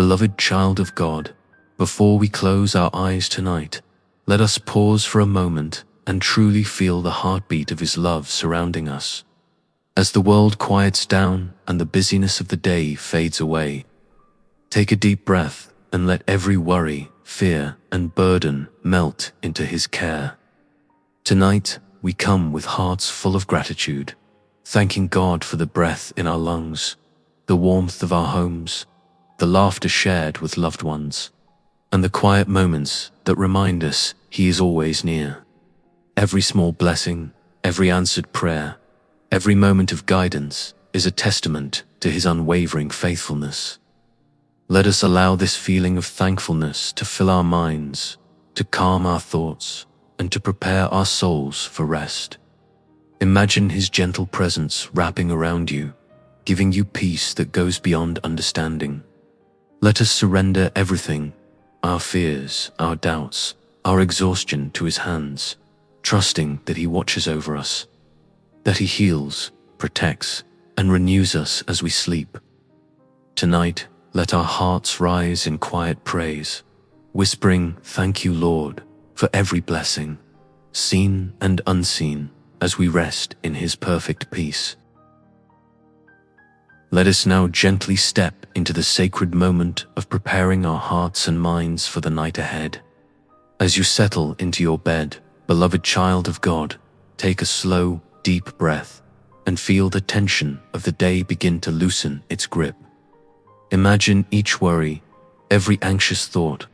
Beloved child of God, before we close our eyes tonight, let us pause for a moment and truly feel the heartbeat of His love surrounding us. As the world quiets down and the busyness of the day fades away, take a deep breath and let every worry, fear, and burden melt into His care. Tonight, we come with hearts full of gratitude, thanking God for the breath in our lungs, the warmth of our homes, the laughter shared with loved ones, and the quiet moments that remind us He is always near. Every small blessing, every answered prayer, every moment of guidance is a testament to His unwavering faithfulness. Let us allow this feeling of thankfulness to fill our minds, to calm our thoughts, and to prepare our souls for rest. Imagine His gentle presence wrapping around you, giving you peace that goes beyond understanding. Let us surrender everything, our fears, our doubts, our exhaustion to His hands, trusting that He watches over us, that He heals, protects, and renews us as we sleep. Tonight, let our hearts rise in quiet praise, whispering, "Thank you, Lord," for every blessing, seen and unseen, as we rest in His perfect peace. Let us now gently step into the sacred moment of preparing our hearts and minds for the night ahead. As you settle into your bed, beloved child of God, take a slow, deep breath and feel the tension of the day begin to loosen its grip. Imagine each worry, every anxious thought,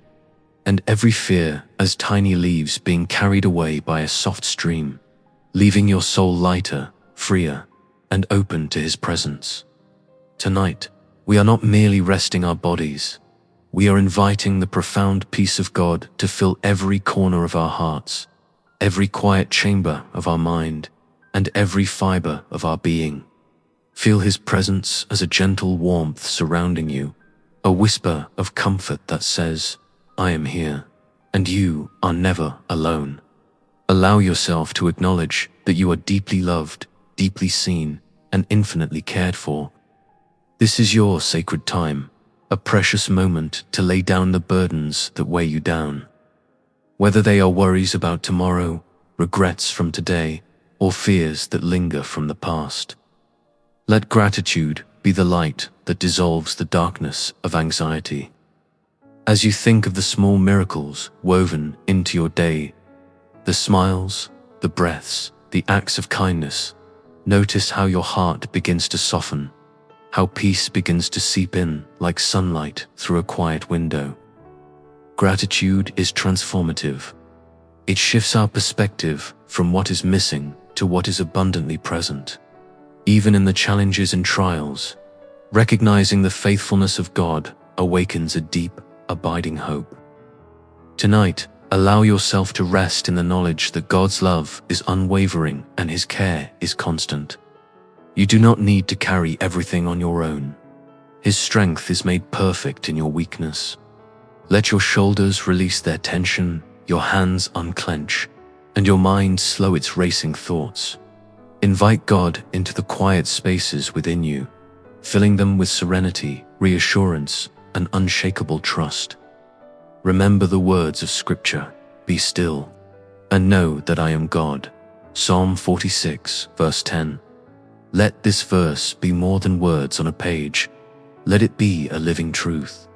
and every fear as tiny leaves being carried away by a soft stream, leaving your soul lighter, freer, and open to His presence. Tonight, we are not merely resting our bodies, we are inviting the profound peace of God to fill every corner of our hearts, every quiet chamber of our mind, and every fiber of our being. Feel His presence as a gentle warmth surrounding you, a whisper of comfort that says, "I am here, and you are never alone." Allow yourself to acknowledge that you are deeply loved, deeply seen, and infinitely cared for. This is your sacred time, a precious moment to lay down the burdens that weigh you down. Whether they are worries about tomorrow, regrets from today, or fears that linger from the past. Let gratitude be the light that dissolves the darkness of anxiety. As you think of the small miracles woven into your day, the smiles, the breaths, the acts of kindness, notice how your heart begins to soften, how peace begins to seep in like sunlight through a quiet window. Gratitude is transformative. It shifts our perspective from what is missing to what is abundantly present. Even in the challenges and trials, recognizing the faithfulness of God awakens a deep, abiding hope. Tonight, allow yourself to rest in the knowledge that God's love is unwavering and His care is constant. You do not need to carry everything on your own. His strength is made perfect in your weakness. Let your shoulders release their tension, your hands unclench, and your mind slow its racing thoughts. Invite God into the quiet spaces within you, filling them with serenity, reassurance, and unshakable trust. Remember the words of Scripture, "Be still, and know that I am God." Psalm 46, verse 10. Let this verse be more than words on a page. Let it be a living truth,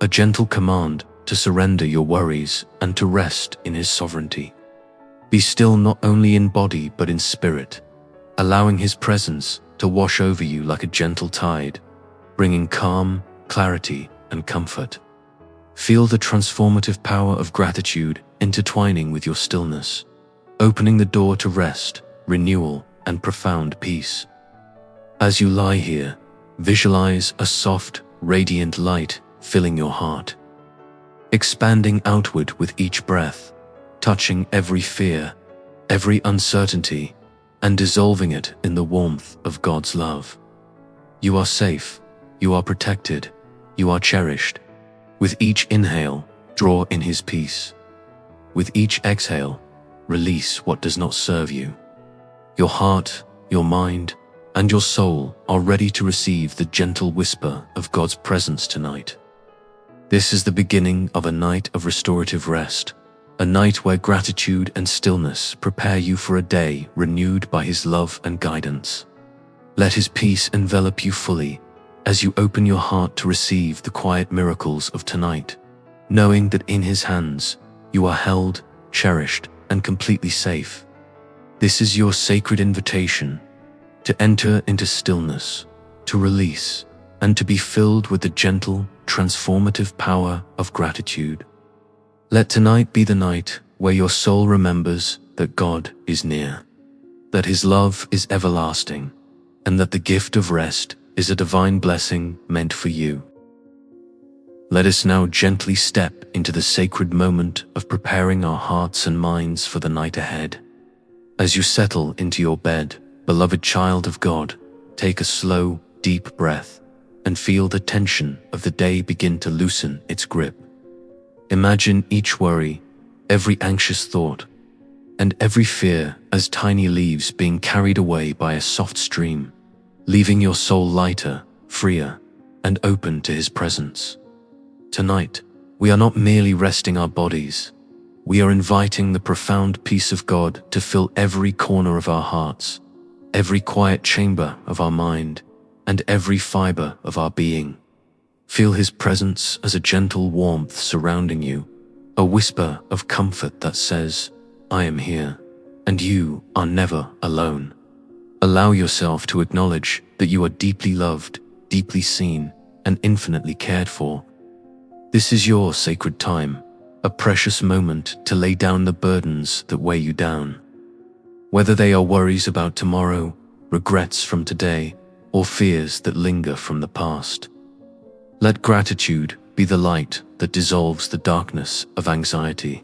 a gentle command to surrender your worries and to rest in His sovereignty. Be still not only in body but in spirit, allowing His presence to wash over you like a gentle tide, bringing calm, clarity, and comfort. Feel the transformative power of gratitude intertwining with your stillness, opening the door to rest, renewal, and profound peace. As you lie here, visualize a soft, radiant light filling your heart, expanding outward with each breath, touching every fear, every uncertainty, and dissolving it in the warmth of God's love. You are safe, you are protected, you are cherished. With each inhale, draw in His peace. With each exhale, release what does not serve you. Your heart, your mind, and your soul are ready to receive the gentle whisper of God's presence tonight. This is the beginning of a night of restorative rest, a night where gratitude and stillness prepare you for a day renewed by His love and guidance. Let His peace envelop you fully as you open your heart to receive the quiet miracles of tonight, knowing that in His hands you are held, cherished, and completely safe. This is your sacred invitation to enter into stillness, to release, and to be filled with the gentle, transformative power of gratitude. Let tonight be the night where your soul remembers that God is near, that His love is everlasting, and that the gift of rest is a divine blessing meant for you. Let us now gently step into the sacred moment of preparing our hearts and minds for the night ahead. As you settle into your bed, beloved child of God, take a slow, deep breath and feel the tension of the day begin to loosen its grip. Imagine each worry, every anxious thought, and every fear as tiny leaves being carried away by a soft stream, leaving your soul lighter, freer, and open to His presence. Tonight, we are not merely resting our bodies. We are inviting the profound peace of God to fill every corner of our hearts, every quiet chamber of our mind, and every fiber of our being. Feel His presence as a gentle warmth surrounding you, a whisper of comfort that says, "I am here, and you are never alone." Allow yourself to acknowledge that you are deeply loved, deeply seen, and infinitely cared for. This is your sacred time, a precious moment to lay down the burdens that weigh you down. Whether they are worries about tomorrow, regrets from today, or fears that linger from the past. Let gratitude be the light that dissolves the darkness of anxiety.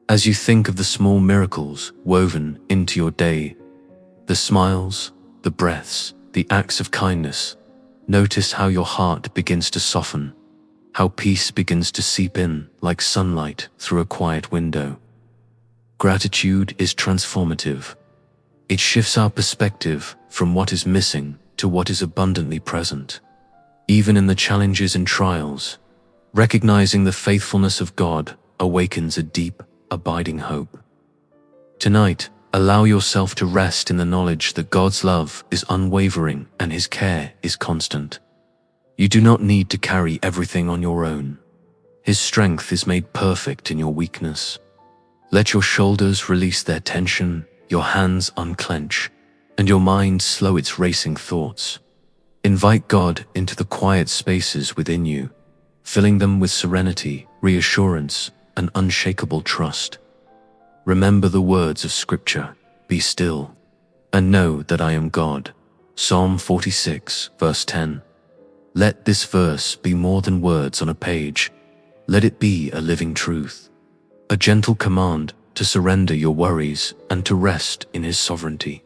As you think of the small miracles woven into your day, the smiles, the breaths, the acts of kindness, notice how your heart begins to soften, how peace begins to seep in like sunlight through a quiet window. Gratitude is transformative. It shifts our perspective from what is missing to what is abundantly present. Even in the challenges and trials, recognizing the faithfulness of God awakens a deep, abiding hope. Tonight, allow yourself to rest in the knowledge that God's love is unwavering and His care is constant. You do not need to carry everything on your own. His strength is made perfect in your weakness. Let your shoulders release their tension, your hands unclench, and your mind slow its racing thoughts. Invite God into the quiet spaces within you, filling them with serenity, reassurance, and unshakable trust. Remember the words of Scripture, "Be still, and know that I am God." Psalm 46, verse 10. Let this verse be more than words on a page. Let it be a living truth, a gentle command to surrender your worries and to rest in His sovereignty.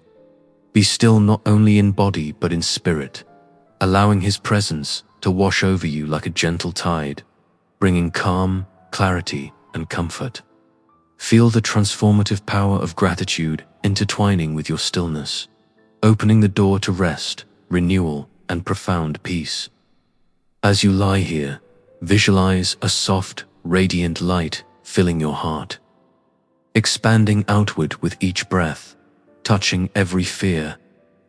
Be still not only in body but in spirit, allowing His presence to wash over you like a gentle tide, bringing calm, clarity, and comfort. Feel the transformative power of gratitude intertwining with your stillness, opening the door to rest, renewal, and profound peace. As you lie here, visualize a soft, radiant light filling your heart, expanding outward with each breath, touching every fear,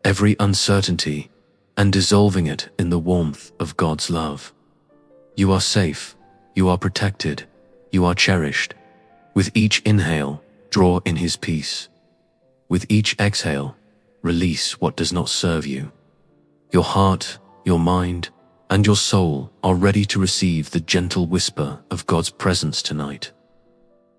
every uncertainty, and dissolving it in the warmth of God's love. You are safe, you are protected, you are cherished. With each inhale, draw in His peace. With each exhale, release what does not serve you. Your heart, your mind, and your soul are ready to receive the gentle whisper of God's presence tonight.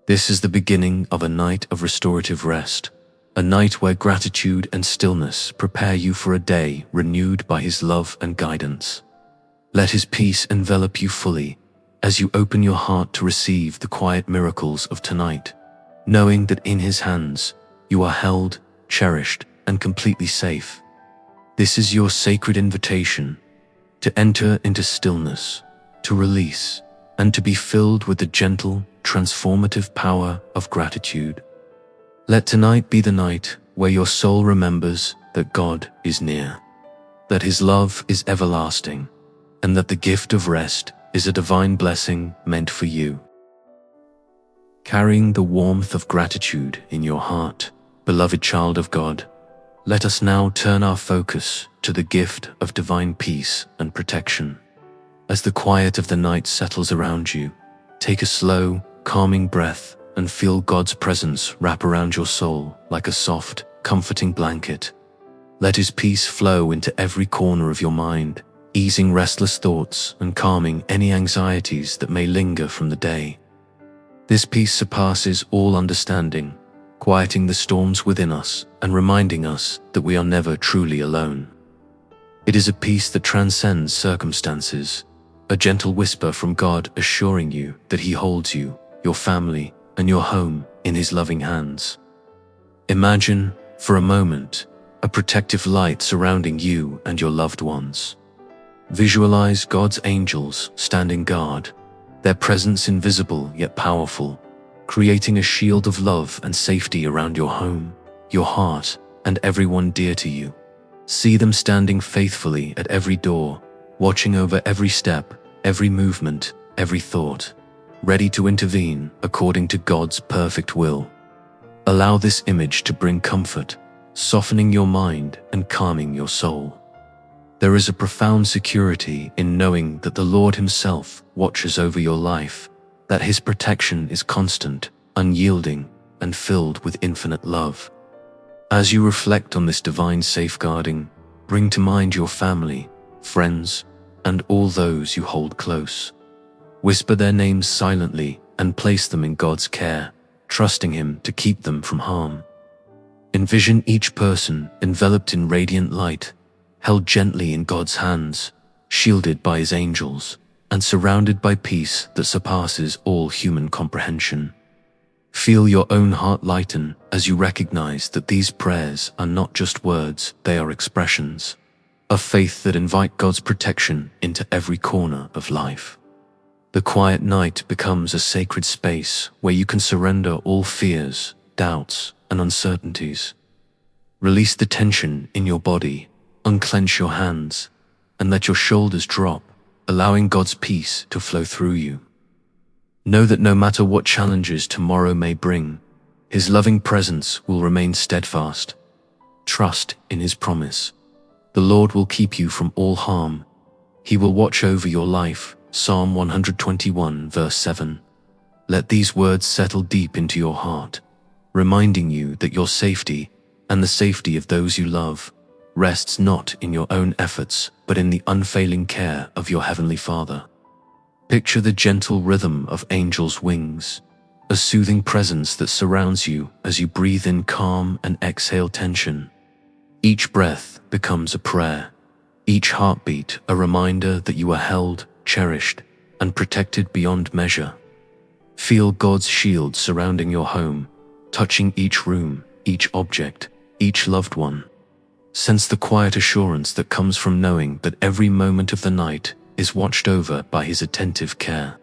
This is the beginning of a night of restorative rest, a night where gratitude and stillness prepare you for a day renewed by His love and guidance. Let His peace envelop you fully as you open your heart to receive the quiet miracles of tonight, knowing that in His hands you are held, cherished, and completely safe. This is your sacred invitation to enter into stillness, to release, and to be filled with the gentle, transformative power of gratitude. Let tonight be the night where your soul remembers that God is near, that His love is everlasting, and that the gift of rest is a divine blessing meant for you. Carrying the warmth of gratitude in your heart, beloved child of God, let us now turn our focus to the gift of divine peace and protection. As the quiet of the night settles around you, take a slow, calming breath and feel God's presence wrap around your soul like a soft, comforting blanket. Let His peace flow into every corner of your mind, easing restless thoughts and calming any anxieties that may linger from the day. This peace surpasses all understanding, quieting the storms within us and reminding us that we are never truly alone. It is a peace that transcends circumstances, a gentle whisper from God assuring you that He holds you, your family, and your home in His loving hands. Imagine, for a moment, a protective light surrounding you and your loved ones. Visualize God's angels standing guard, their presence invisible yet powerful, creating a shield of love and safety around your home, your heart, and everyone dear to you. See them standing faithfully at every door, watching over every step, every movement, every thought, ready to intervene according to God's perfect will. Allow this image to bring comfort, softening your mind and calming your soul. There is a profound security in knowing that the Lord Himself watches over your life, that His protection is constant, unyielding, and filled with infinite love. As you reflect on this divine safeguarding, bring to mind your family, friends, and all those you hold close. Whisper their names silently and place them in God's care, trusting Him to keep them from harm. Envision each person enveloped in radiant light, held gently in God's hands, shielded by His angels, and surrounded by peace that surpasses all human comprehension. Feel your own heart lighten as you recognize that these prayers are not just words, they are expressions of faith that invite God's protection into every corner of life. The quiet night becomes a sacred space where you can surrender all fears, doubts, and uncertainties. Release the tension in your body, unclench your hands, and let your shoulders drop, allowing God's peace to flow through you. Know that no matter what challenges tomorrow may bring, His loving presence will remain steadfast. Trust in His promise. The Lord will keep you from all harm. He will watch over your life. Psalm 121 verse 7. Let these words settle deep into your heart, reminding you that your safety and the safety of those you love rests not in your own efforts, but in the unfailing care of your Heavenly Father. Picture the gentle rhythm of angels' wings, a soothing presence that surrounds you as you breathe in calm and exhale tension. Each breath becomes a prayer, each heartbeat a reminder that you are held, cherished, and protected beyond measure. Feel God's shield surrounding your home, touching each room, each object, each loved one. Sense the quiet assurance that comes from knowing that every moment of the night is watched over by His attentive care.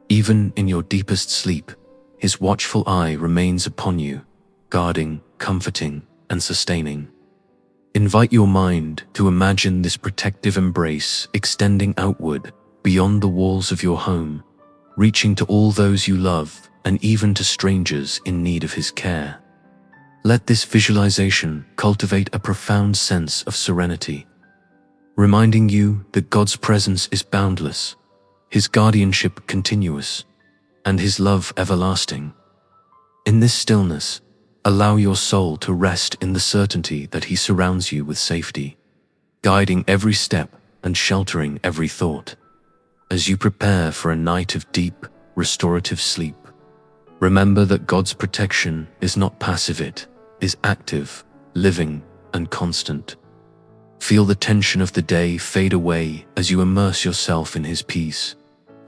Even in your deepest sleep, His watchful eye remains upon you, guarding, comforting, and sustaining. Invite your mind to imagine this protective embrace extending outward beyond the walls of your home, reaching to all those you love and even to strangers in need of His care. Let this visualization cultivate a profound sense of serenity, reminding you that God's presence is boundless, His guardianship continuous, and His love everlasting. In this stillness, allow your soul to rest in the certainty that He surrounds you with safety, guiding every step and sheltering every thought. As you prepare for a night of deep, restorative sleep, remember that God's protection is not passive, it is active, living, and constant. Feel the tension of the day fade away as you immerse yourself in His peace,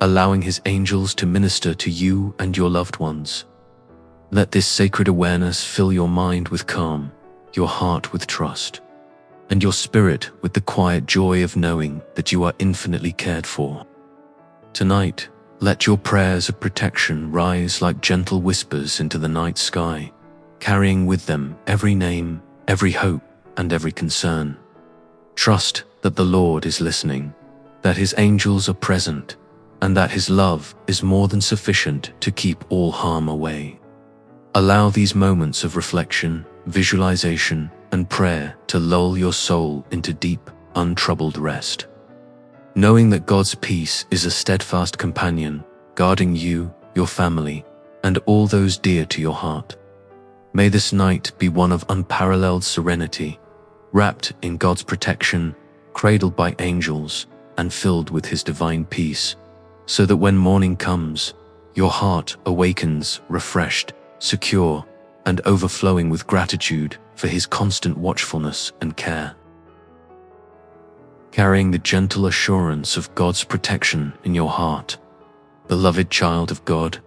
allowing His angels to minister to you and your loved ones. Let this sacred awareness fill your mind with calm, your heart with trust, and your spirit with the quiet joy of knowing that you are infinitely cared for. Tonight, let your prayers of protection rise like gentle whispers into the night sky, carrying with them every name, every hope, and every concern. Trust that the Lord is listening, that His angels are present, and that His love is more than sufficient to keep all harm away. Allow these moments of reflection, visualization, and prayer to lull your soul into deep, untroubled rest. Knowing that God's peace is a steadfast companion, guarding you, your family, and all those dear to your heart. May this night be one of unparalleled serenity, wrapped in God's protection, cradled by angels, and filled with His divine peace, so that when morning comes, your heart awakens refreshed, secure, and overflowing with gratitude for His constant watchfulness and care. Carrying the gentle assurance of God's protection in your heart, beloved child of God,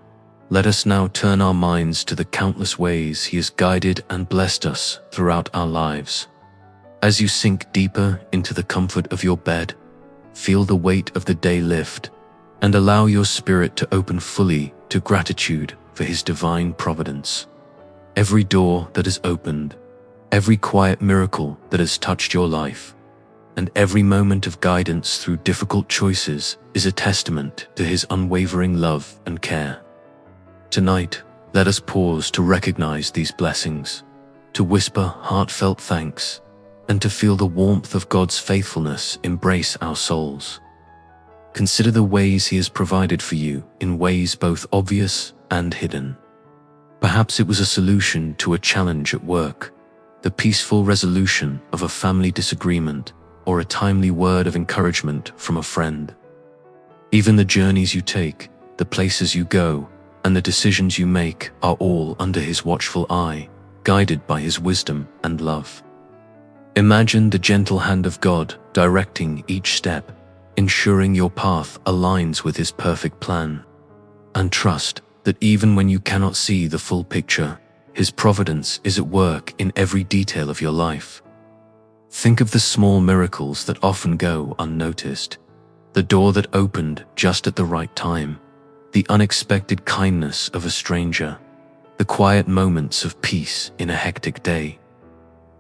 let us now turn our minds to the countless ways He has guided and blessed us throughout our lives. As you sink deeper into the comfort of your bed, feel the weight of the day lift, and allow your spirit to open fully to gratitude for His divine providence. Every door that is opened, every quiet miracle that has touched your life, and every moment of guidance through difficult choices is a testament to His unwavering love and care. Tonight, let us pause to recognize these blessings, to whisper heartfelt thanks, and to feel the warmth of God's faithfulness embrace our souls. Consider the ways He has provided for you in ways both obvious and hidden. Perhaps it was a solution to a challenge at work, the peaceful resolution of a family disagreement, or a timely word of encouragement from a friend. Even the journeys you take, the places you go, and the decisions you make are all under His watchful eye, guided by His wisdom and love. Imagine the gentle hand of God directing each step, ensuring your path aligns with His perfect plan. And trust that even when you cannot see the full picture, His providence is at work in every detail of your life. Think of the small miracles that often go unnoticed, the door that opened just at the right time, the unexpected kindness of a stranger, the quiet moments of peace in a hectic day.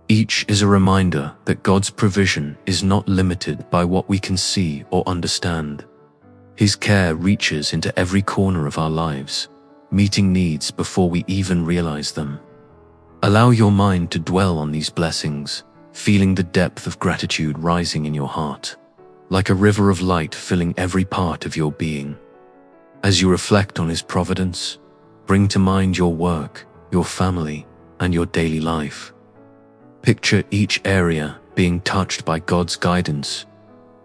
Each is a reminder that God's provision is not limited by what we can see or understand. His care reaches into every corner of our lives, meeting needs before we even realize them. Allow your mind to dwell on these blessings, feeling the depth of gratitude rising in your heart, like a river of light filling every part of your being. As you reflect on His providence, bring to mind your work, your family, and your daily life. Picture each area being touched by God's guidance,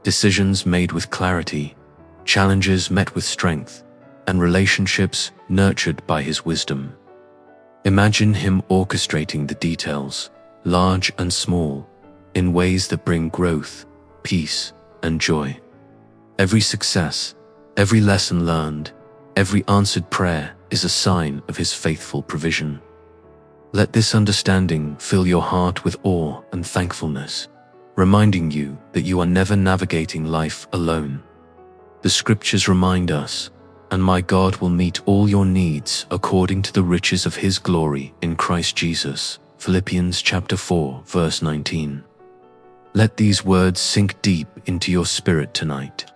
decisions made with clarity, challenges met with strength, and relationships nurtured by His wisdom. Imagine Him orchestrating the details, large and small, in ways that bring growth, peace, and joy. Every success, every lesson learned, every answered prayer is a sign of His faithful provision. Let this understanding fill your heart with awe and thankfulness, reminding you that you are never navigating life alone. The Scriptures remind us, "And my God will meet all your needs according to the riches of His glory in Christ Jesus." Philippians chapter 4, verse 19. Let these words sink deep into your spirit tonight.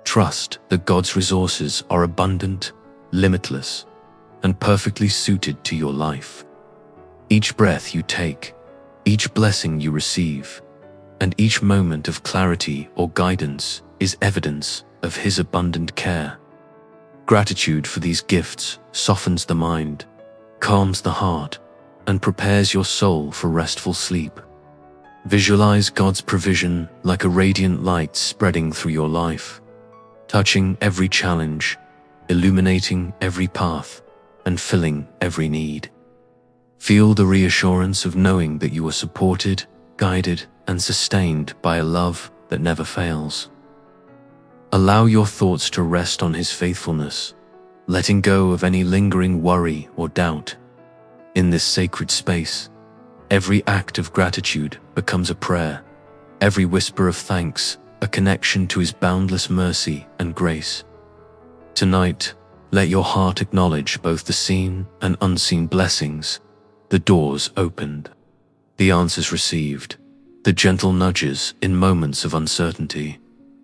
Trust that God's resources are abundant, limitless, and perfectly suited to your life. Each breath you take, each blessing you receive, and each moment of clarity or guidance is evidence of His abundant care. Gratitude for these gifts softens the mind, calms the heart, and prepares your soul for restful sleep. Visualize God's provision like a radiant light spreading through your life, touching every challenge, illuminating every path, and filling every need. Feel the reassurance of knowing that you are supported, guided, and sustained by a love that never fails. Allow your thoughts to rest on His faithfulness, letting go of any lingering worry or doubt. In this sacred space, every act of gratitude becomes a prayer, every whisper of thanks a connection to His boundless mercy and grace. Tonight, let your heart acknowledge both the seen and unseen blessings, the doors opened, the answers received, the gentle nudges in moments of uncertainty,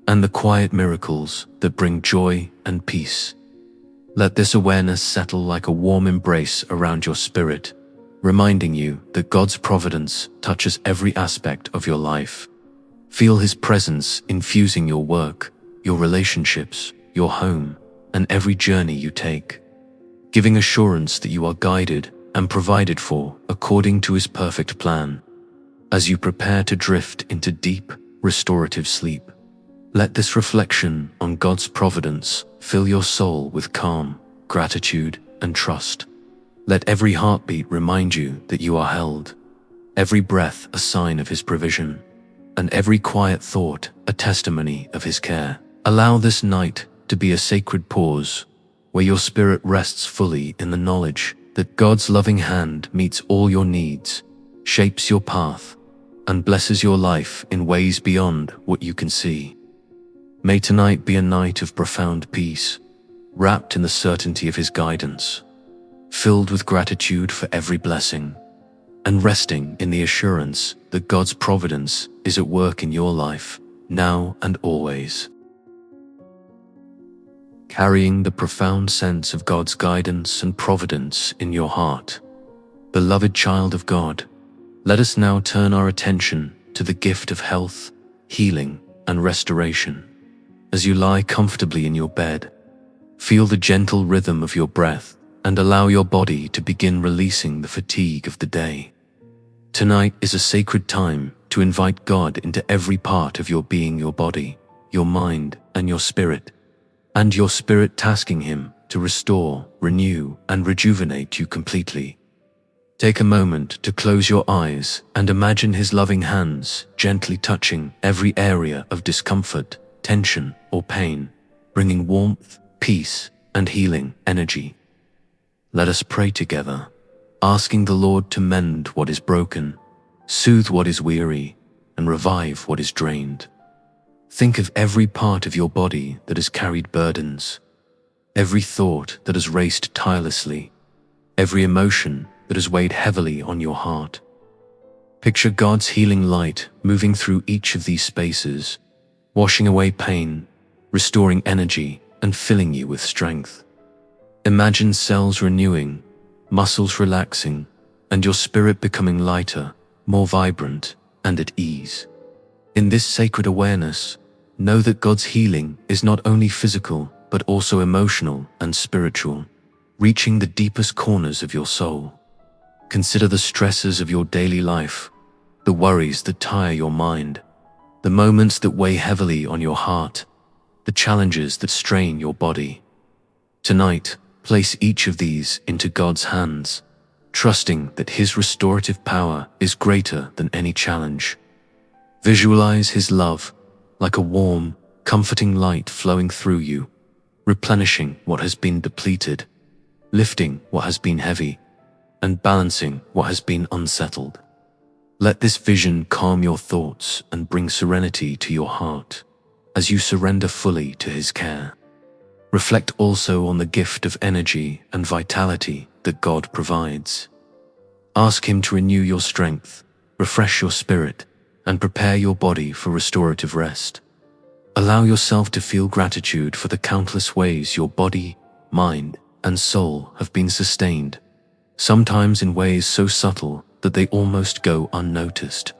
and the quiet miracles that bring joy and peace. Let this awareness settle like a warm embrace around your spirit, reminding you that God's providence touches every aspect of your life. Feel His presence infusing your work, your relationships, your home, and every journey you take, giving assurance that you are guided and provided for according to His perfect plan. As you prepare to drift into deep, restorative sleep, let this reflection on God's providence fill your soul with calm, gratitude, and trust. Let every heartbeat remind you that you are held, every breath a sign of His provision, and every quiet thought a testimony of His care. Allow this night to be a sacred pause where your spirit rests fully in the knowledge that God's loving hand meets all your needs, shapes your path, and blesses your life in ways beyond what you can see. May tonight be a night of profound peace, wrapped in the certainty of His guidance, filled with gratitude for every blessing, and resting in the assurance that God's providence is at work in your life, now and always. Carrying the profound sense of God's guidance and providence in your heart, beloved child of God, let us now turn our attention to the gift of health, healing, and restoration. As you lie comfortably in your bed, feel the gentle rhythm of your breath and allow your body to begin releasing the fatigue of the day. Tonight is a sacred time to invite God into every part of your being, your body, your mind, and your spirit tasking Him to restore, renew, and rejuvenate you completely. Take a moment to close your eyes and imagine His loving hands gently touching every area of discomfort, tension, or pain, bringing warmth, peace, and healing energy. Let us pray together, asking the Lord to mend what is broken, soothe what is weary, and revive what is drained. Think of every part of your body that has carried burdens, every thought that has raced tirelessly, every emotion that has weighed heavily on your heart. Picture God's healing light moving through each of these spaces, washing away pain, restoring energy, and filling you with strength. Imagine cells renewing, muscles relaxing, and your spirit becoming lighter, more vibrant, and at ease. In this sacred awareness, know that God's healing is not only physical, but also emotional and spiritual, reaching the deepest corners of your soul. Consider the stresses of your daily life, the worries that tire your mind, the moments that weigh heavily on your heart, the challenges that strain your body. Tonight, place each of these into God's hands, trusting that His restorative power is greater than any challenge. Visualize His love like a warm, comforting light flowing through you, replenishing what has been depleted, lifting what has been heavy, and balancing what has been unsettled. Let this vision calm your thoughts and bring serenity to your heart as you surrender fully to His care. Reflect also on the gift of energy and vitality that God provides. Ask Him to renew your strength, refresh your spirit, and prepare your body for restorative rest. Allow yourself to feel gratitude for the countless ways your body, mind, and soul have been sustained, sometimes in ways so subtle that they almost go unnoticed.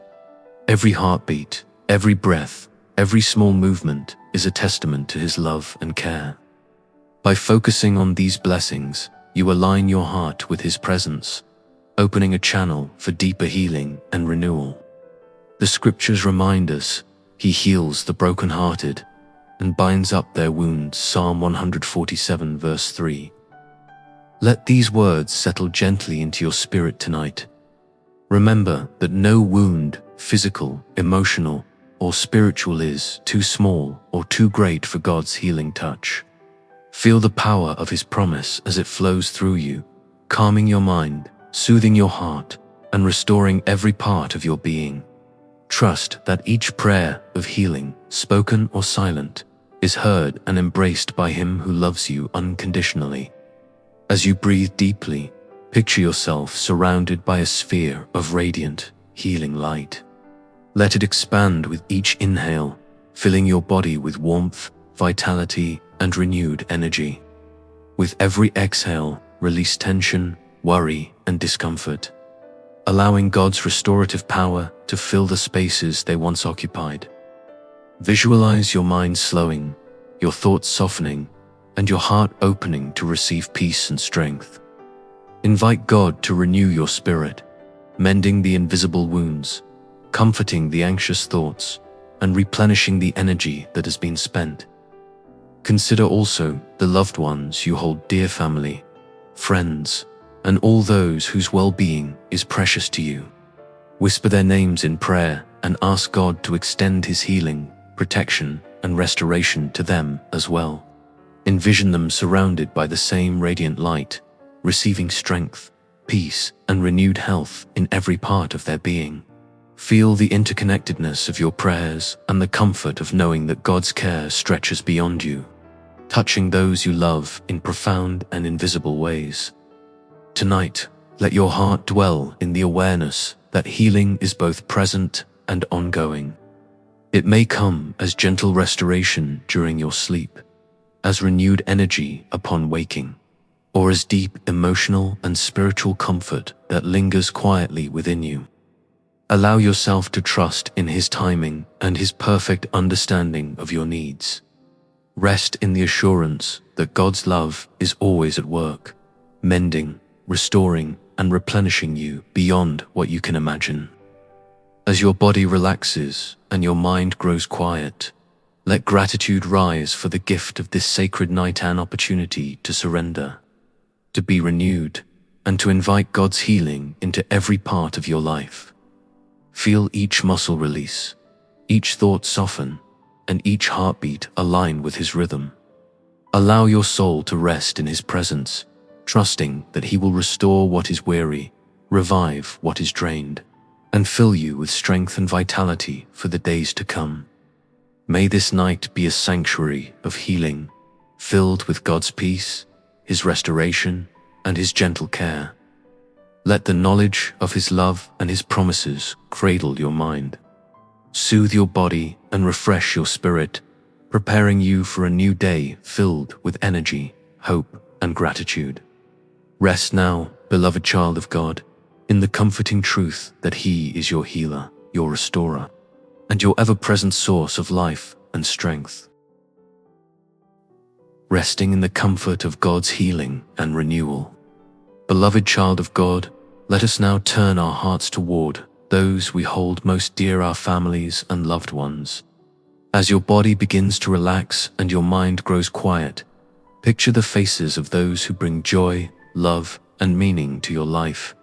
Every heartbeat, every breath, every small movement is a testament to His love and care. By focusing on these blessings, you align your heart with His presence, opening a channel for deeper healing and renewal. The scriptures remind us, He heals the brokenhearted and binds up their wounds. Psalm 147 verse 3. Let these words settle gently into your spirit tonight. Remember that no wound, physical, emotional, or spiritual, is too small or too great for God's healing touch. Feel the power of His promise as it flows through you, calming your mind, soothing your heart, and restoring every part of your being. Trust that each prayer of healing, spoken or silent, is heard and embraced by Him who loves you unconditionally. As you breathe deeply, picture yourself surrounded by a sphere of radiant, healing light. Let it expand with each inhale, filling your body with warmth, vitality, and renewed energy. With every exhale, release tension, worry, and discomfort, allowing God's restorative power to fill the spaces they once occupied. Visualize your mind slowing, your thoughts softening, and your heart opening to receive peace and strength. Invite God to renew your spirit, mending the invisible wounds, comforting the anxious thoughts, and replenishing the energy that has been spent. Consider also the loved ones you hold dear, family, friends, and all those whose well-being is precious to you. Whisper their names in prayer and ask God to extend His healing, protection, and restoration to them as well. Envision them surrounded by the same radiant light, receiving strength, peace, and renewed health in every part of their being. Feel the interconnectedness of your prayers and the comfort of knowing that God's care stretches beyond you, touching those you love in profound and invisible ways. Tonight, let your heart dwell in the awareness that healing is both present and ongoing. It may come as gentle restoration during your sleep, as renewed energy upon waking, or as deep emotional and spiritual comfort that lingers quietly within you. Allow yourself to trust in His timing and His perfect understanding of your needs. Rest in the assurance that God's love is always at work, mending, restoring, and replenishing you beyond what you can imagine. As your body relaxes and your mind grows quiet, let gratitude rise for the gift of this sacred night and opportunity to surrender, to be renewed, and to invite God's healing into every part of your life. Feel each muscle release, each thought soften, and each heartbeat align with His rhythm. Allow your soul to rest in His presence, trusting that He will restore what is weary, revive what is drained, and fill you with strength and vitality for the days to come. May this night be a sanctuary of healing, filled with God's peace, His restoration, and His gentle care. Let the knowledge of His love and His promises cradle your mind, soothe your body, and refresh your spirit, preparing you for a new day filled with energy, hope, and gratitude. Rest now, beloved child of God, in the comforting truth that He is your healer, your restorer, and your ever-present source of life and strength. Resting in the comfort of God's healing and renewal. Beloved child of God, let us now turn our hearts toward those we hold most dear, our families and loved ones. As your body begins to relax and your mind grows quiet, picture the faces of those who bring joy, love, and meaning to your life.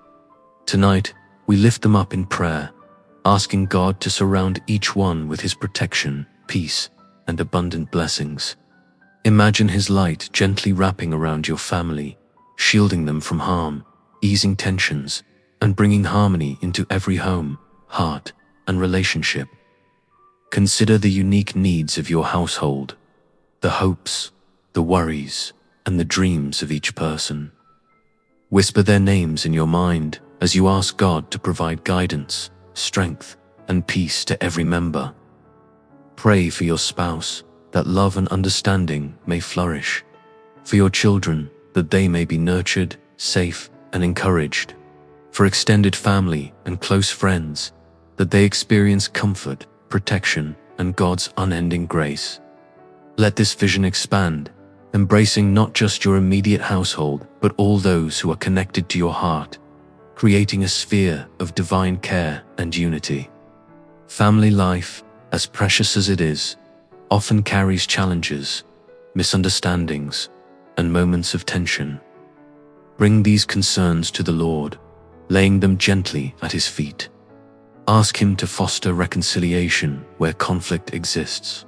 Tonight, we lift them up in prayer, asking God to surround each one with His protection, peace, and abundant blessings. Imagine His light gently wrapping around your family, shielding them from harm, easing tensions, and bringing harmony into every home, heart, and relationship. Consider the unique needs of your household, the hopes, the worries, and the dreams of each person. Whisper their names in your mind as you ask God to provide guidance, strength, and peace to every member. Pray for your spouse that love and understanding may flourish, for your children that they may be nurtured, safe, and encouraged, for extended family and close friends that they experience comfort, protection, and God's unending grace. Let this vision expand, embracing not just your immediate household, but all those who are connected to your heart, creating a sphere of divine care and unity. Family life, as precious as it is, often carries challenges, misunderstandings, and moments of tension. Bring these concerns to the Lord, laying them gently at His feet. Ask Him to foster reconciliation where conflict exists,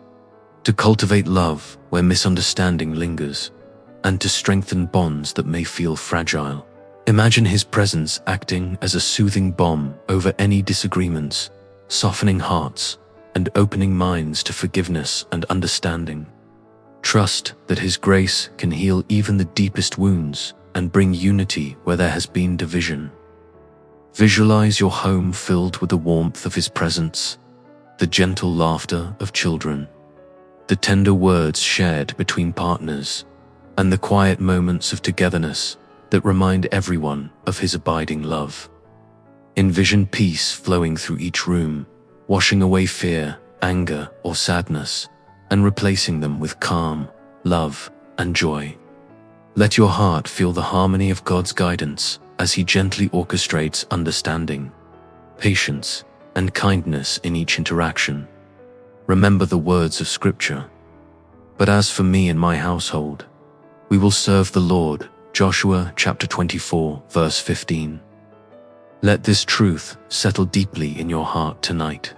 to cultivate love where misunderstanding lingers, and to strengthen bonds that may feel fragile. Imagine His presence acting as a soothing balm over any disagreements, softening hearts and opening minds to forgiveness and understanding. Trust that His grace can heal even the deepest wounds and bring unity where there has been division. Visualize your home filled with the warmth of His presence, the gentle laughter of children, the tender words shared between partners, and the quiet moments of togetherness that remind everyone of His abiding love. Envision peace flowing through each room, washing away fear, anger, or sadness, and replacing them with calm, love, and joy. Let your heart feel the harmony of God's guidance as He gently orchestrates understanding, patience, and kindness in each interaction. Remember the words of Scripture. But as for me and my household, we will serve the Lord. Joshua chapter 24, verse 15. Let this truth settle deeply in your heart tonight.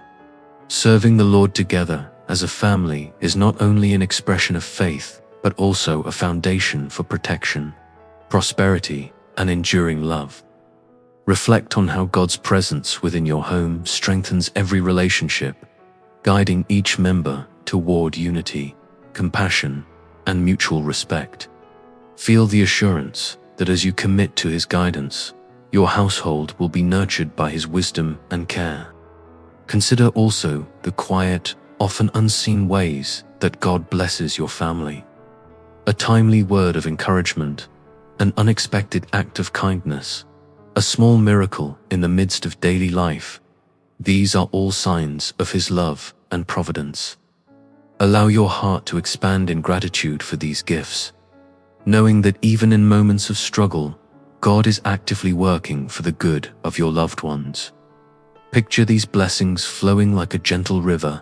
Serving the Lord together as a family is not only an expression of faith, but also a foundation for protection, prosperity, and enduring love. Reflect on how God's presence within your home strengthens every relationship, guiding each member toward unity, compassion, and mutual respect. Feel the assurance that as you commit to His guidance, your household will be nurtured by His wisdom and care. Consider also the quiet, often unseen ways that God blesses your family. A timely word of encouragement, an unexpected act of kindness, a small miracle in the midst of daily life. These are all signs of His love and providence. Allow your heart to expand in gratitude for these gifts, knowing that even in moments of struggle, God is actively working for the good of your loved ones. Picture these blessings flowing like a gentle river,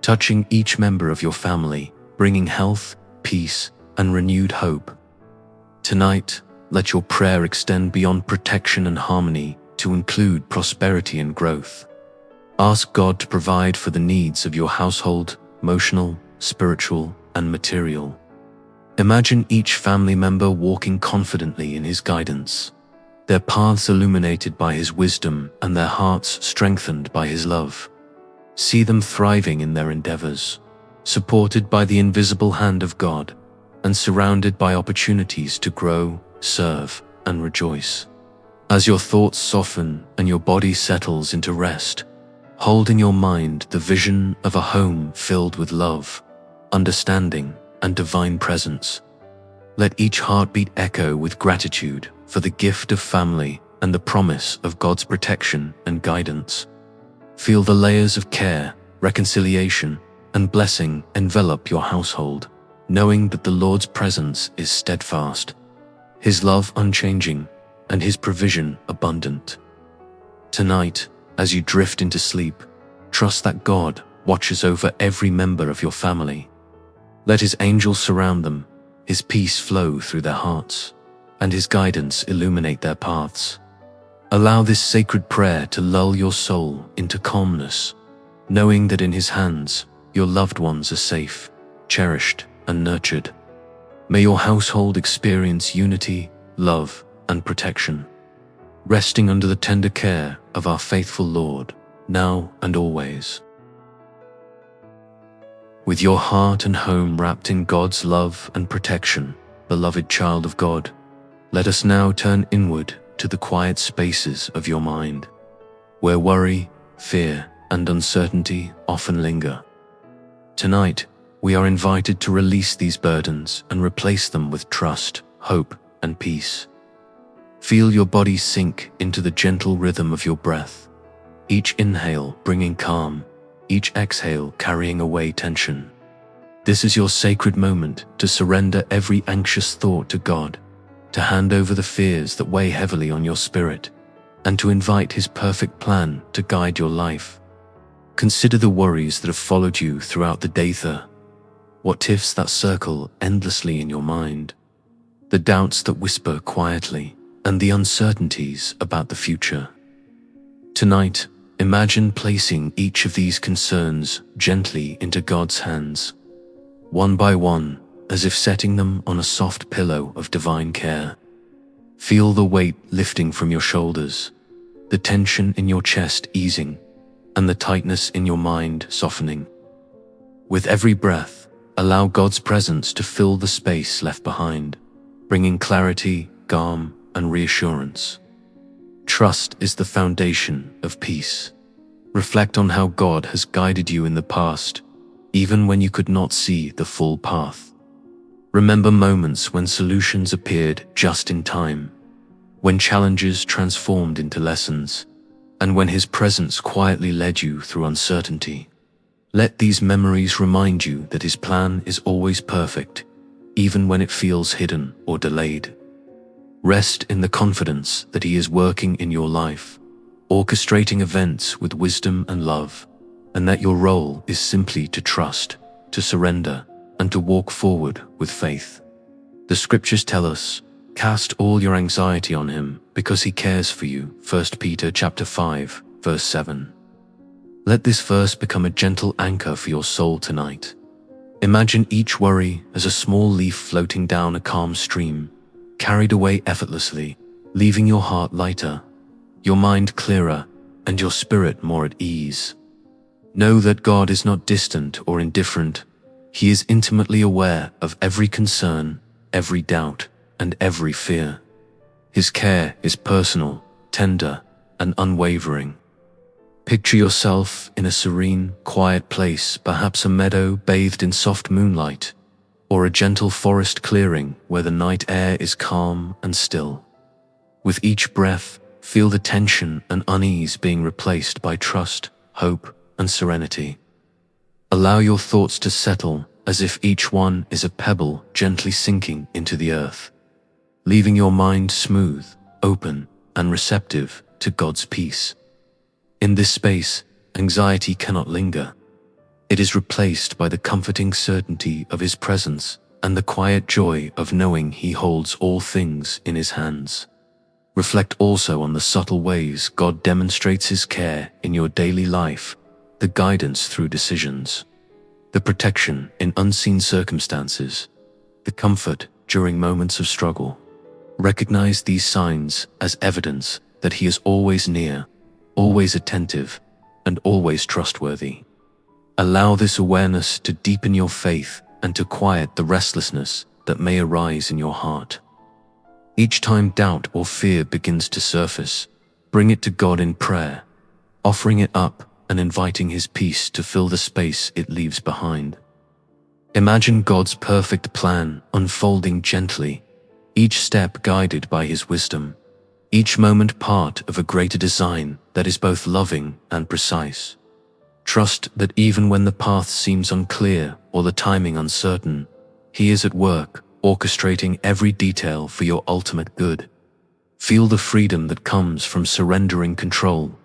touching each member of your family, bringing health, peace, and renewed hope. Tonight, let your prayer extend beyond protection and harmony to include prosperity and growth. Ask God to provide for the needs of your household, emotional, spiritual, and material. Imagine each family member walking confidently in His guidance, their paths illuminated by His wisdom and their hearts strengthened by His love. See them thriving in their endeavors, supported by the invisible hand of God, and surrounded by opportunities to grow, serve, and rejoice. As your thoughts soften and your body settles into rest, hold in your mind the vision of a home filled with love, understanding, and divine presence. Let each heartbeat echo with gratitude for the gift of family and the promise of God's protection and guidance. Feel the layers of care, reconciliation, and blessing envelop your household, knowing that the Lord's presence is steadfast, His love unchanging, and His provision abundant. Tonight, as you drift into sleep, trust that God watches over every member of your family. Let His angels surround them, His peace flow through their hearts, and His guidance illuminate their paths. Allow this sacred prayer to lull your soul into calmness, knowing that in His hands, your loved ones are safe, cherished, and nurtured. May your household experience unity, love, and protection, resting under the tender care of our faithful Lord, now and always. With your heart and home wrapped in God's love and protection, beloved child of God, let us now turn inward to the quiet spaces of your mind, where worry, fear, and uncertainty often linger. Tonight, we are invited to release these burdens and replace them with trust, hope, and peace. Feel your body sink into the gentle rhythm of your breath, each inhale bringing calm, each exhale carrying away tension. This is your sacred moment to surrender every anxious thought to God, to hand over the fears that weigh heavily on your spirit, and to invite His perfect plan to guide your life. Consider the worries that have followed you throughout the day. What ifs that circle endlessly in your mind, the doubts that whisper quietly, and the uncertainties about the future. Tonight, imagine placing each of these concerns gently into God's hands, one by one, as if setting them on a soft pillow of divine care. Feel the weight lifting from your shoulders, the tension in your chest easing, and the tightness in your mind softening. With every breath, allow God's presence to fill the space left behind, bringing clarity, calm, and reassurance. Trust is the foundation of peace. Reflect on how God has guided you in the past, even when you could not see the full path. Remember moments when solutions appeared just in time, when challenges transformed into lessons, and when His presence quietly led you through uncertainty. Let these memories remind you that His plan is always perfect, even when it feels hidden or delayed. Rest in the confidence that He is working in your life, orchestrating events with wisdom and love, and that your role is simply to trust, to surrender, and to walk forward with faith. The scriptures tell us, "Cast all your anxiety on Him because He cares for you." 1 Peter chapter 5, verse 7. Let this verse become a gentle anchor for your soul tonight. Imagine each worry as a small leaf floating down a calm stream, carried away effortlessly, leaving your heart lighter, your mind clearer, and your spirit more at ease. Know that God is not distant or indifferent. He is intimately aware of every concern, every doubt, and every fear. His care is personal, tender, and unwavering. Picture yourself in a serene, quiet place, perhaps a meadow bathed in soft moonlight, or a gentle forest clearing where the night air is calm and still. With each breath, feel the tension and unease being replaced by trust, hope, and serenity. Allow your thoughts to settle as if each one is a pebble gently sinking into the earth, leaving your mind smooth, open, and receptive to God's peace. In this space, anxiety cannot linger. It is replaced by the comforting certainty of His presence and the quiet joy of knowing He holds all things in His hands. Reflect also on the subtle ways God demonstrates His care in your daily life, the guidance through decisions, the protection in unseen circumstances, the comfort during moments of struggle. Recognize these signs as evidence that He is always near, always attentive, and always trustworthy. Allow this awareness to deepen your faith and to quiet the restlessness that may arise in your heart. Each time doubt or fear begins to surface, bring it to God in prayer, offering it up and inviting His peace to fill the space it leaves behind. Imagine God's perfect plan unfolding gently, each step guided by His wisdom, each moment part of a greater design that is both loving and precise. Trust that even when the path seems unclear or the timing uncertain, He is at work, orchestrating every detail for your ultimate good. Feel the freedom that comes from surrendering control,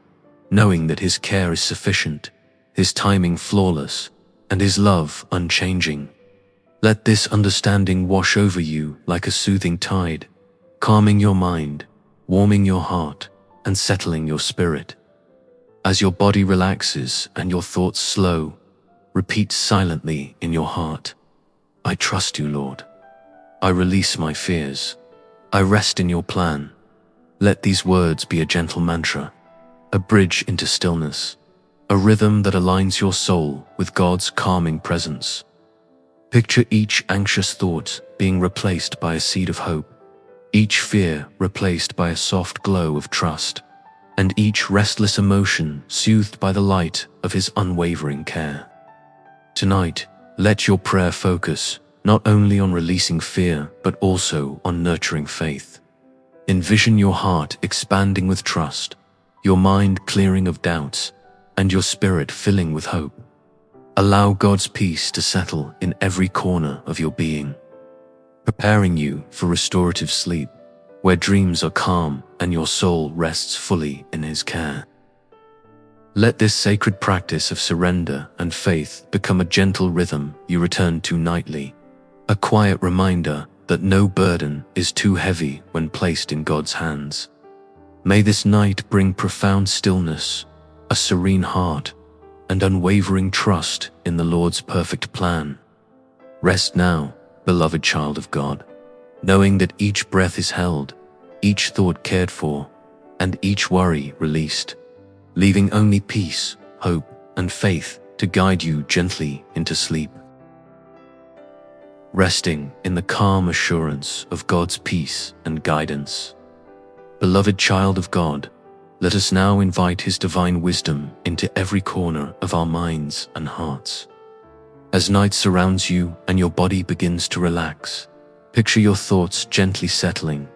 knowing that His care is sufficient, His timing flawless, and His love unchanging. Let this understanding wash over you like a soothing tide, calming your mind, warming your heart, and settling your spirit. As your body relaxes and your thoughts slow, repeat silently in your heart, "I trust you, Lord. I release my fears. I rest in your plan." Let these words be a gentle mantra, a bridge into stillness, a rhythm that aligns your soul with God's calming presence. Picture each anxious thought being replaced by a seed of hope, each fear replaced by a soft glow of trust, and each restless emotion soothed by the light of His unwavering care. Tonight, let your prayer focus not only on releasing fear, but also on nurturing faith. Envision your heart expanding with trust, your mind clearing of doubts, and your spirit filling with hope. Allow God's peace to settle in every corner of your being, preparing you for restorative sleep, where dreams are calm and your soul rests fully in His care. Let this sacred practice of surrender and faith become a gentle rhythm you return to nightly, a quiet reminder that no burden is too heavy when placed in God's hands. May this night bring profound stillness, a serene heart, and unwavering trust in the Lord's perfect plan. Rest now, beloved child of God, knowing that each breath is held, each thought cared for, and each worry released, leaving only peace, hope, and faith to guide you gently into sleep. Resting in the calm assurance of God's peace and guidance. Beloved child of God, let us now invite His divine wisdom into every corner of our minds and hearts. As night surrounds you and your body begins to relax, picture your thoughts gently settling,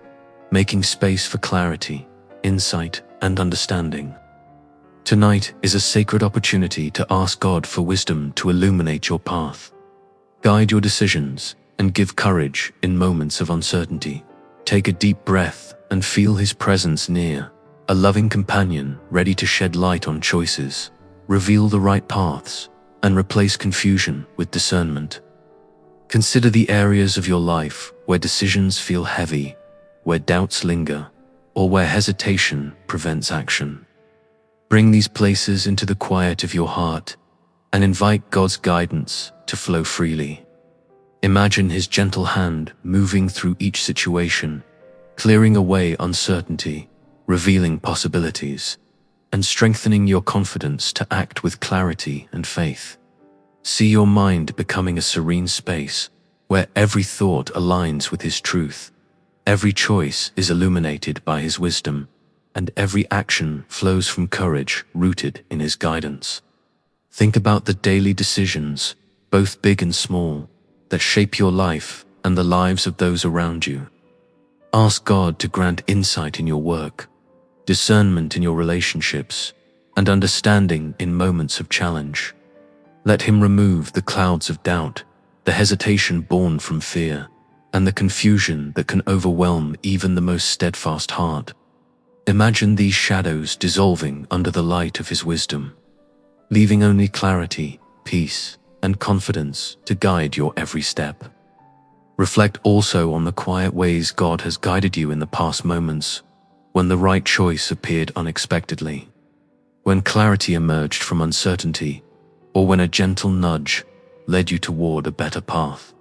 making space for clarity, insight, and understanding. Tonight is a sacred opportunity to ask God for wisdom to illuminate your path, guide your decisions, and give courage in moments of uncertainty. Take a deep breath and feel His presence near, a loving companion ready to shed light on choices, reveal the right paths, and replace confusion with discernment. Consider the areas of your life where decisions feel heavy, where doubts linger, or where hesitation prevents action. Bring these places into the quiet of your heart and invite God's guidance to flow freely. Imagine His gentle hand moving through each situation, clearing away uncertainty, revealing possibilities, and strengthening your confidence to act with clarity and faith. See your mind becoming a serene space where every thought aligns with His truth, every choice is illuminated by His wisdom, and every action flows from courage rooted in His guidance. Think about the daily decisions, both big and small, that shape your life and the lives of those around you. Ask God to grant insight in your work, discernment in your relationships, and understanding in moments of challenge. Let Him remove the clouds of doubt, the hesitation born from fear, and the confusion that can overwhelm even the most steadfast heart. Imagine these shadows dissolving under the light of His wisdom, leaving only clarity, peace, and confidence to guide your every step. Reflect also on the quiet ways God has guided you in the past moments, when the right choice appeared unexpectedly, when clarity emerged from uncertainty, or when a gentle nudge led you toward a better path.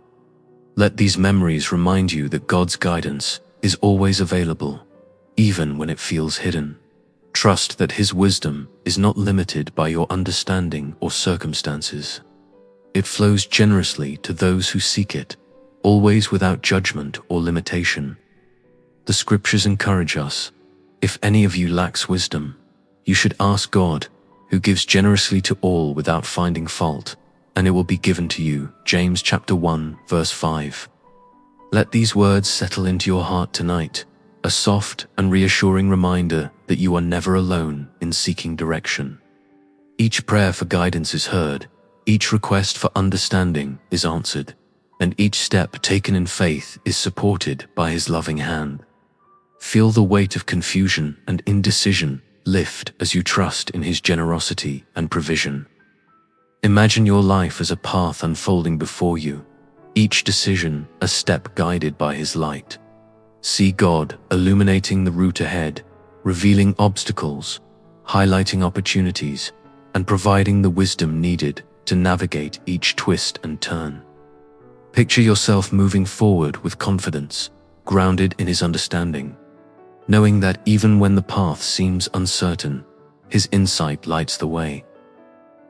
Let these memories remind you that God's guidance is always available, even when it feels hidden. Trust that His wisdom is not limited by your understanding or circumstances. It flows generously to those who seek it, always without judgment or limitation. The Scriptures encourage us, if any of you lacks wisdom, you should ask God, who gives generously to all without finding fault, and it will be given to you. James chapter 1, verse 5. Let these words settle into your heart tonight, a soft and reassuring reminder that you are never alone in seeking direction. Each prayer for guidance is heard, each request for understanding is answered, and each step taken in faith is supported by His loving hand. Feel the weight of confusion and indecision lift as you trust in His generosity and provision. Imagine your life as a path unfolding before you, each decision a step guided by His light. See God illuminating the route ahead, revealing obstacles, highlighting opportunities, and providing the wisdom needed to navigate each twist and turn. Picture yourself moving forward with confidence, grounded in His understanding, knowing that even when the path seems uncertain, His insight lights the way.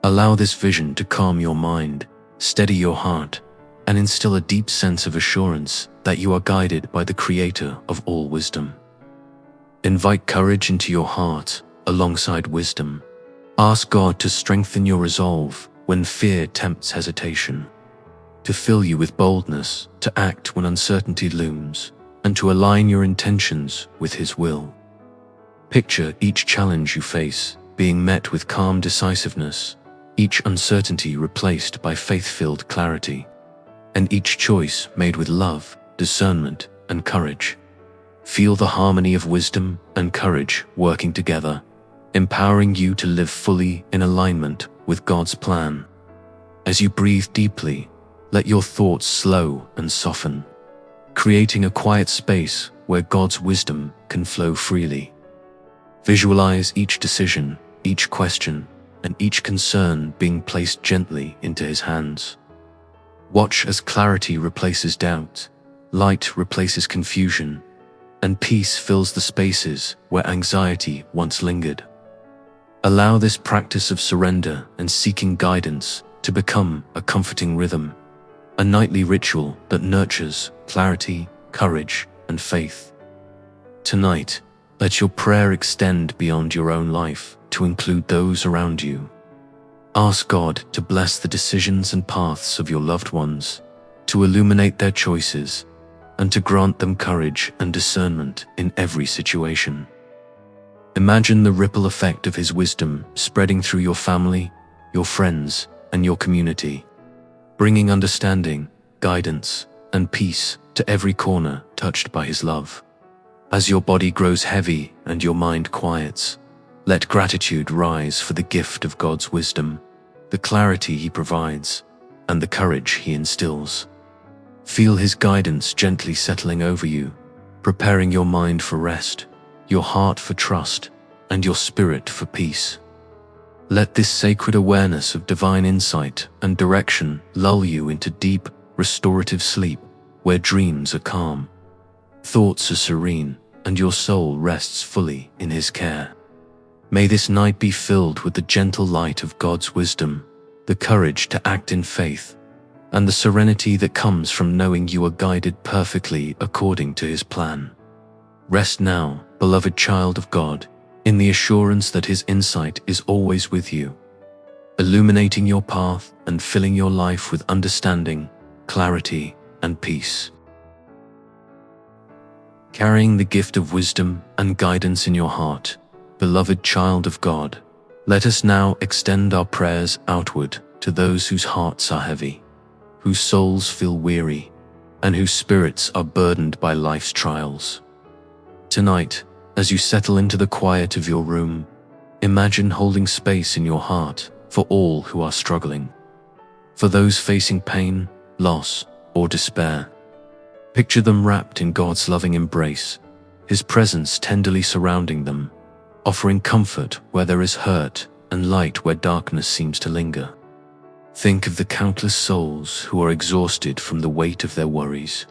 Allow this vision to calm your mind, steady your heart, and instill a deep sense of assurance that you are guided by the Creator of all wisdom. Invite courage into your heart alongside wisdom. Ask God to strengthen your resolve when fear tempts hesitation, to fill you with boldness to act when uncertainty looms, and to align your intentions with His will. Picture each challenge you face being met with calm decisiveness, each uncertainty replaced by faith-filled clarity, and each choice made with love, discernment, and courage. Feel the harmony of wisdom and courage working together, empowering you to live fully in alignment with God's plan. As you breathe deeply, let your thoughts slow and soften, creating a quiet space where God's wisdom can flow freely. Visualize each decision, each question, and each concern being placed gently into His hands. Watch as clarity replaces doubt, light replaces confusion, and peace fills the spaces where anxiety once lingered. Allow this practice of surrender and seeking guidance to become a comforting rhythm, a nightly ritual that nurtures clarity, courage, and faith. Tonight, let your prayer extend beyond your own life to include those around you. Ask God to bless the decisions and paths of your loved ones, to illuminate their choices, and to grant them courage and discernment in every situation. Imagine the ripple effect of His wisdom spreading through your family, your friends, and your community, bringing understanding, guidance, and peace to every corner touched by His love. As your body grows heavy and your mind quiets, let gratitude rise for the gift of God's wisdom, the clarity He provides, and the courage He instills. Feel His guidance gently settling over you, preparing your mind for rest, your heart for trust, and your spirit for peace. Let this sacred awareness of divine insight and direction lull you into deep, restorative sleep, where dreams are calm, thoughts are serene, and your soul rests fully in His care. May this night be filled with the gentle light of God's wisdom, the courage to act in faith, and the serenity that comes from knowing you are guided perfectly according to His plan. Rest now, beloved child of God, in the assurance that His insight is always with you, illuminating your path and filling your life with understanding, clarity, and peace. Carrying the gift of wisdom and guidance in your heart, beloved child of God, let us now extend our prayers outward to those whose hearts are heavy, whose souls feel weary, and whose spirits are burdened by life's trials. Tonight, as you settle into the quiet of your room, imagine holding space in your heart for all who are struggling. For those facing pain, loss, or despair, picture them wrapped in God's loving embrace, His presence tenderly surrounding them, offering comfort where there is hurt and light where darkness seems to linger. Think of the countless souls who are exhausted from the weight of their worries,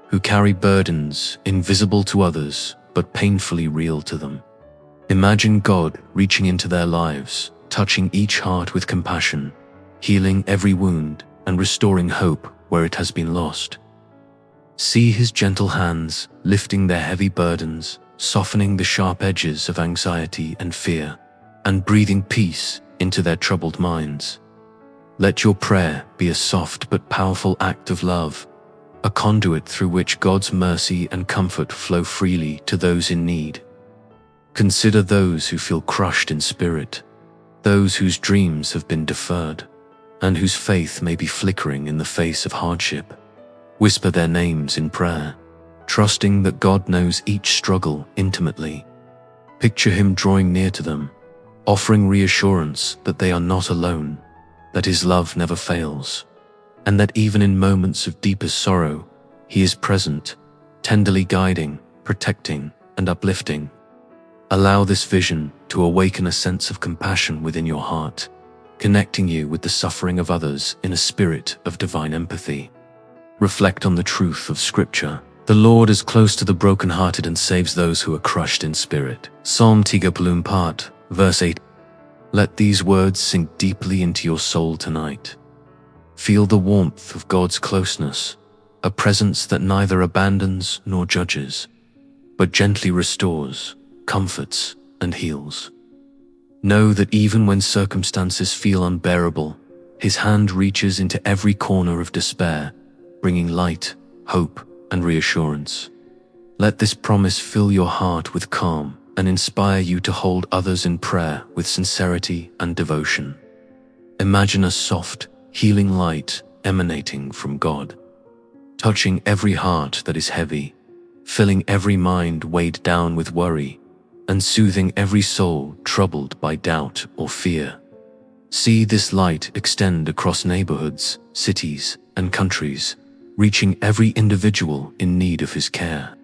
who carry burdens invisible to others but painfully real to them. Imagine God reaching into their lives, touching each heart with compassion, healing every wound and restoring hope where it has been lost. See His gentle hands lifting their heavy burdens, softening the sharp edges of anxiety and fear, and breathing peace into their troubled minds. Let your prayer be a soft but powerful act of love, a conduit through which God's mercy and comfort flow freely to those in need. Consider those who feel crushed in spirit, those whose dreams have been deferred, and whose faith may be flickering in the face of hardship. Whisper their names in prayer, trusting that God knows each struggle intimately. Picture Him drawing near to them, offering reassurance that they are not alone, that His love never fails, and that even in moments of deepest sorrow, He is present, tenderly guiding, protecting, and uplifting. Allow this vision to awaken a sense of compassion within your heart, connecting you with the suffering of others in a spirit of divine empathy. Reflect on the truth of Scripture. The Lord is close to the brokenhearted and saves those who are crushed in spirit. Psalm 34, verse 8. Let these words sink deeply into your soul tonight. Feel the warmth of God's closeness, a presence that neither abandons nor judges, but gently restores, comforts, and heals. Know that even when circumstances feel unbearable, His hand reaches into every corner of despair, bringing light, hope, and reassurance. Let this promise fill your heart with calm and inspire you to hold others in prayer with sincerity and devotion. Imagine a soft, healing light emanating from God, touching every heart that is heavy, filling every mind weighed down with worry, and soothing every soul troubled by doubt or fear. See this light extend across neighborhoods, cities, and countries, reaching every individual in need of His care.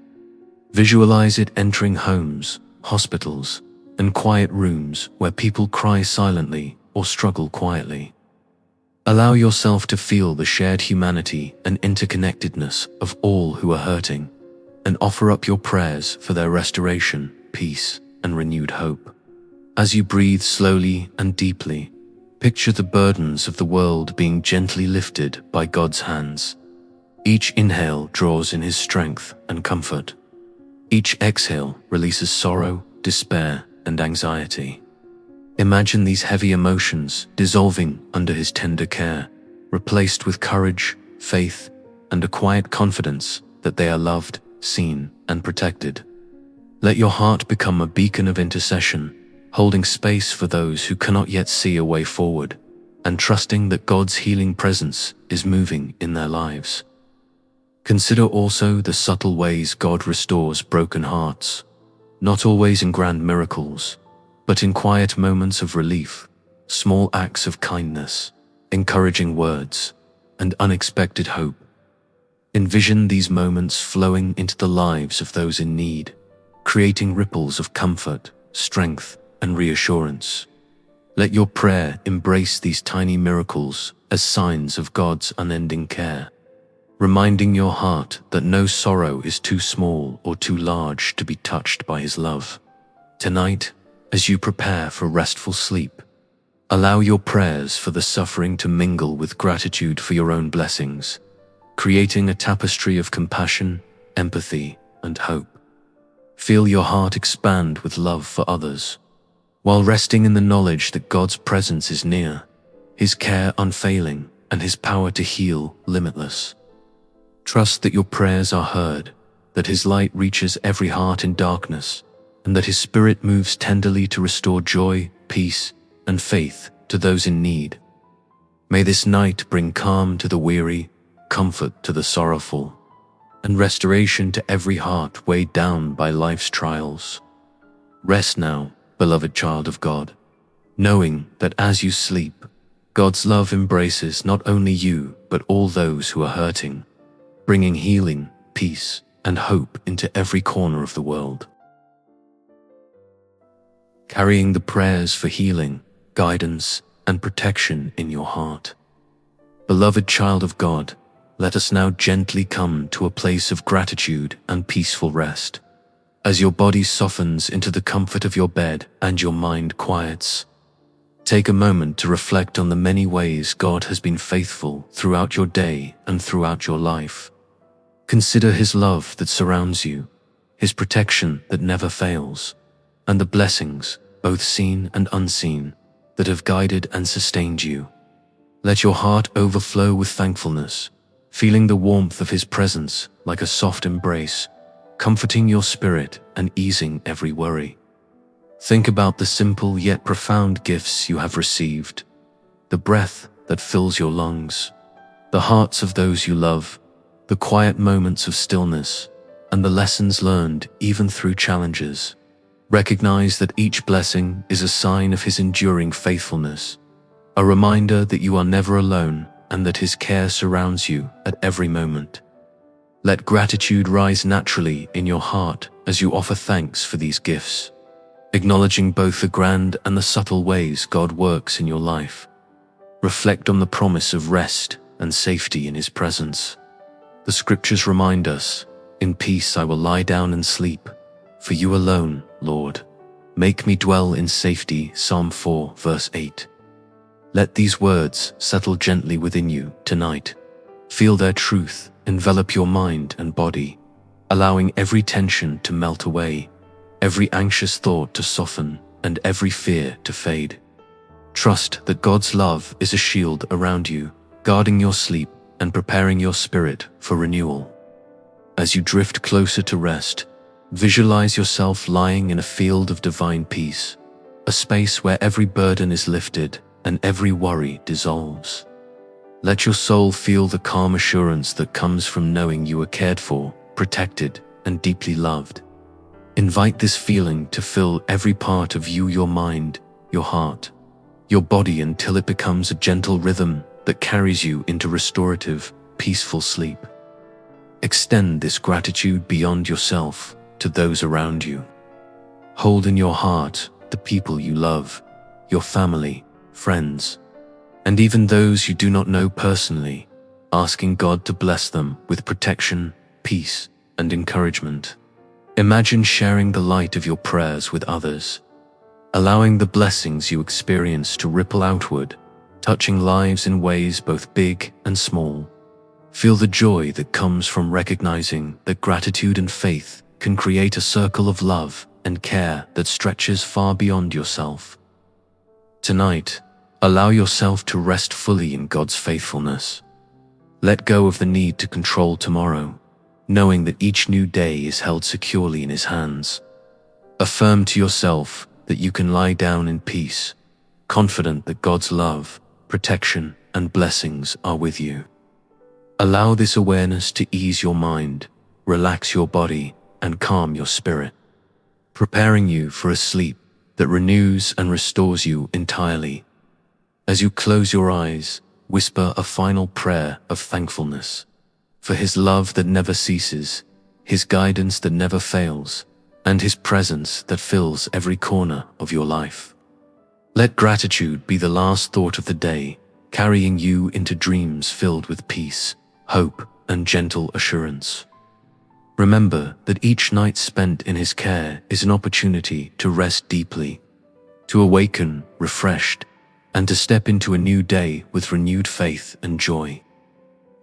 Visualize it entering homes, hospitals, and quiet rooms where people cry silently or struggle quietly. Allow yourself to feel the shared humanity and interconnectedness of all who are hurting, and offer up your prayers for their restoration, peace, and renewed hope. As you breathe slowly and deeply, picture the burdens of the world being gently lifted by God's hands. Each inhale draws in His strength and comfort. Each exhale releases sorrow, despair, and anxiety. Imagine these heavy emotions dissolving under his tender care, replaced with courage, faith, and a quiet confidence that they are loved, seen, and protected. Let your heart become a beacon of intercession, holding space for those who cannot yet see a way forward, and trusting that God's healing presence is moving in their lives. Consider also the subtle ways God restores broken hearts, not always in grand miracles, but in quiet moments of relief, small acts of kindness, encouraging words, and unexpected hope. Envision these moments flowing into the lives of those in need, creating ripples of comfort, strength, and reassurance. Let your prayer embrace these tiny miracles as signs of God's unending care, reminding your heart that no sorrow is too small or too large to be touched by His love. Tonight, as you prepare for restful sleep, allow your prayers for the suffering to mingle with gratitude for your own blessings, creating a tapestry of compassion, empathy, and hope. Feel your heart expand with love for others, while resting in the knowledge that God's presence is near, His care unfailing, and His power to heal limitless. Trust that your prayers are heard, that His light reaches every heart in darkness, and that His Spirit moves tenderly to restore joy, peace, and faith to those in need. May this night bring calm to the weary, comfort to the sorrowful, and restoration to every heart weighed down by life's trials. Rest now, beloved child of God, knowing that as you sleep, God's love embraces not only you but all those who are hurting, bringing healing, peace, and hope into every corner of the world. Carrying the prayers for healing, guidance, and protection in your heart. Beloved child of God, let us now gently come to a place of gratitude and peaceful rest. As your body softens into the comfort of your bed and your mind quiets, take a moment to reflect on the many ways God has been faithful throughout your day and throughout your life. Consider His love that surrounds you, His protection that never fails, and the blessings, both seen and unseen, that have guided and sustained you. Let your heart overflow with thankfulness, feeling the warmth of His presence like a soft embrace, comforting your spirit and easing every worry. Think about the simple yet profound gifts you have received, the breath that fills your lungs, the hearts of those you love, the quiet moments of stillness, and the lessons learned even through challenges. Recognize that each blessing is a sign of His enduring faithfulness, a reminder that you are never alone and that His care surrounds you at every moment. Let gratitude rise naturally in your heart as you offer thanks for these gifts, acknowledging both the grand and the subtle ways God works in your life. Reflect on the promise of rest and safety in His presence. The scriptures remind us, "In peace I will lie down and sleep, for you alone, Lord, make me dwell in safety." Psalm 4, verse 8. Let these words settle gently within you tonight. Feel their truth envelop your mind and body, allowing every tension to melt away, every anxious thought to soften, and every fear to fade. Trust that God's love is a shield around you, guarding your sleep and preparing your spirit for renewal. As you drift closer to rest, visualize yourself lying in a field of divine peace, a space where every burden is lifted and every worry dissolves. Let your soul feel the calm assurance that comes from knowing you are cared for, protected, and deeply loved. Invite this feeling to fill every part of you, your mind, your heart, your body, until it becomes a gentle rhythm that carries you into restorative, peaceful sleep. Extend this gratitude beyond yourself to those around you. Hold in your heart the people you love, your family, friends, and even those you do not know personally, asking God to bless them with protection, peace, and encouragement. Imagine sharing the light of your prayers with others, allowing the blessings you experience to ripple outward, touching lives in ways both big and small. Feel the joy that comes from recognizing that gratitude and faith can create a circle of love and care that stretches far beyond yourself. Tonight, allow yourself to rest fully in God's faithfulness. Let go of the need to control tomorrow, knowing that each new day is held securely in His hands. Affirm to yourself that you can lie down in peace, confident that God's love, protection, and blessings are with you. Allow this awareness to ease your mind, relax your body, and calm your spirit, preparing you for a sleep that renews and restores you entirely. As you close your eyes, whisper a final prayer of thankfulness for His love that never ceases, His guidance that never fails, and His presence that fills every corner of your life. Let gratitude be the last thought of the day, carrying you into dreams filled with peace, hope, and gentle assurance. Remember that each night spent in His care is an opportunity to rest deeply, to awaken refreshed, and to step into a new day with renewed faith and joy.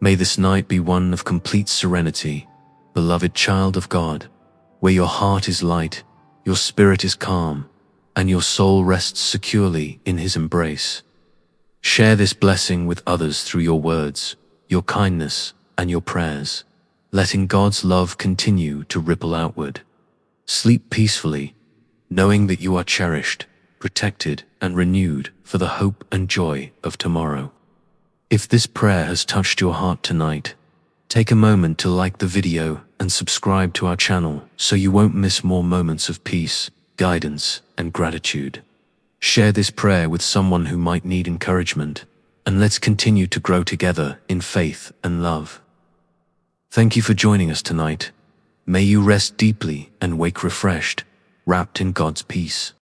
May this night be one of complete serenity, beloved child of God, where your heart is light, your spirit is calm, and your soul rests securely in His embrace. Share this blessing with others through your words, your kindness, and your prayers, letting God's love continue to ripple outward. Sleep peacefully, knowing that you are cherished, protected, and renewed for the hope and joy of tomorrow. If this prayer has touched your heart tonight, take a moment to like the video and subscribe to our channel so you won't miss more moments of peace, guidance, and gratitude. Share this prayer with someone who might need encouragement, and let's continue to grow together in faith and love. Thank you for joining us tonight. May you rest deeply and wake refreshed, wrapped in God's peace.